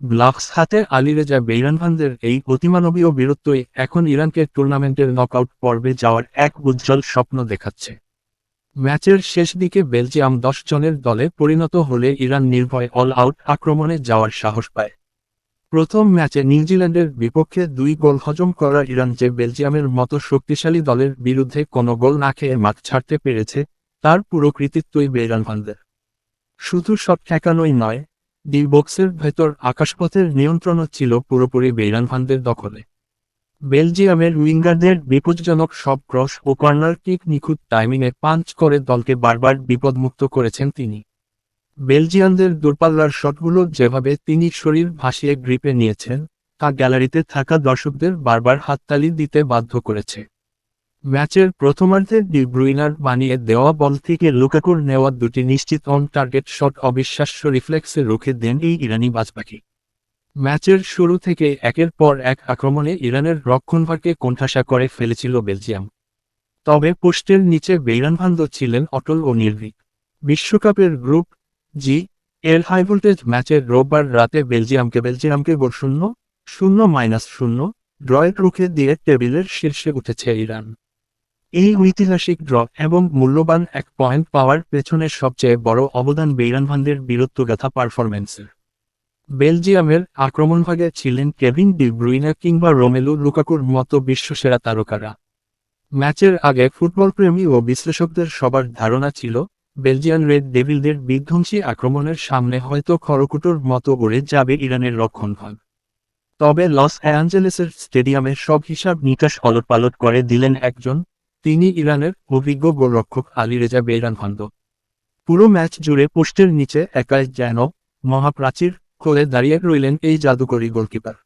Gloves হাতে Alireza বেইরানভান্দের এই অতিমানবীয় বীরত্বই এখন ইরানকে টুর্নামেন্টের নকআউট পর্বে যাওয়ার এক উজ্জ্বল স্বপ্ন দেখাচ্ছে। ম্যাচের শেষ দিকে বেলজিয়াম 10 জনের দলে পরিণত হলে ইরান নির্ভয়ে অল আউট আক্রমণে যাওয়ার সাহস পায়। প্রথম ম্যাচে নিউজিল্যান্ডের বিপক্ষে 2 গোল হজম করা ইরান যে বেলজিয়ামের মতো শক্তিশালী দলের বিরুদ্ধে কোনো গোল না খেয়ে মাঠ ছাড়তে পেরেছে, তার পুরো কৃতিত্বই বেইরানভান্দের। শুধু শট ঠেকানোই নয়, ডি বক্সের ভেতর আকাশপথের নিয়ন্ত্রণও ছিল পুরোপুরি বেইরানভান্দের দখলে। বেলজিয়ামের উইঙ্গারদের বিপজ্জনক সব ক্রস ও কর্নার কিক নিখুঁত টাইমিংয়ে পাঞ্চ করে দলকে বারবার বিপদমুক্ত করেছেন তিনি। বেলজিয়ানদের দূরপাল্লার শটগুলো যেভাবে তিনি শরীর ভাসিয়ে গ্রিপে নিয়েছেন, তা গ্যালারিতে থাকা দর্শকদের বারবার হাততালি দিতে বাধ্য করেছে। ম্যাচের প্রথমার্ধে ডি ব্রুইনার বানিয়ে দেওয়া বল থেকে লুকাকুর নেওয়া 2টি নিশ্চিত অন টার্গেট শট অবিশ্বাস্য রিফ্লেক্সে রুখে দেন এই ইরানি বাজপাখি। ম্যাচের শুরু থেকে একের পর এক আক্রমণে ইরানের রক্ষণভাগকে কোণঠাসা করে ফেলেছিল বেলজিয়াম। তবে পোস্টের নিচে বেইরানভান্দ ছিলেন অটল ও নির্ভীক। বিশ্বকাপের গ্রুপ জি এর হাইভোল্টেজ ম্যাচের রোববার রাতে বেলজিয়ামকে গোল 0-0 ড্রয়ে রুখে দিয়ে টেবিলের শীর্ষে উঠেছে ইরান। এই ঐতিহাসিক ড্র এবং মূল্যবান 1 পয়েন্ট পাওয়ার পেছনে সবচেয়ে বড় অবদান বেইরানভান্দের বীরত্বগাথা পারফরম্যান্সের। বেলজিয়ামের আক্রমণভাগে ছিলেন কেভিন ডি ব্রুইনে কিংবা রোমেলু লুকাকুর মতো বিশ্বসেরা তারকারা। ম্যাচের আগে ফুটবলপ্রেমী ও বিশ্লেষকদের সবার ধারণা ছিল, বেলজিয়ান রেড ডেভিলদের বিধ্বংসী আক্রমণের সামনে হয়তো খড়কুটোর মতো উড়ে যাবে ইরানের রক্ষণভাগ। তবে লস অ্যাঞ্জেলেসের স্টেডিয়ামে সব হিসাব নিকাশ ওলটপালট করে দিলেন একজন, তিনি ইরানের অভিজ্ঞ গোলরক্ষক আলীরেজা বেইরানভান্দ। পুরো ম্যাচ জুড়ে পোস্টের নিচে একাই যেন মহাপ্রাচীর করে দাঁড়িয়ে রইলেন এই জাদুকরী গোলকিপার।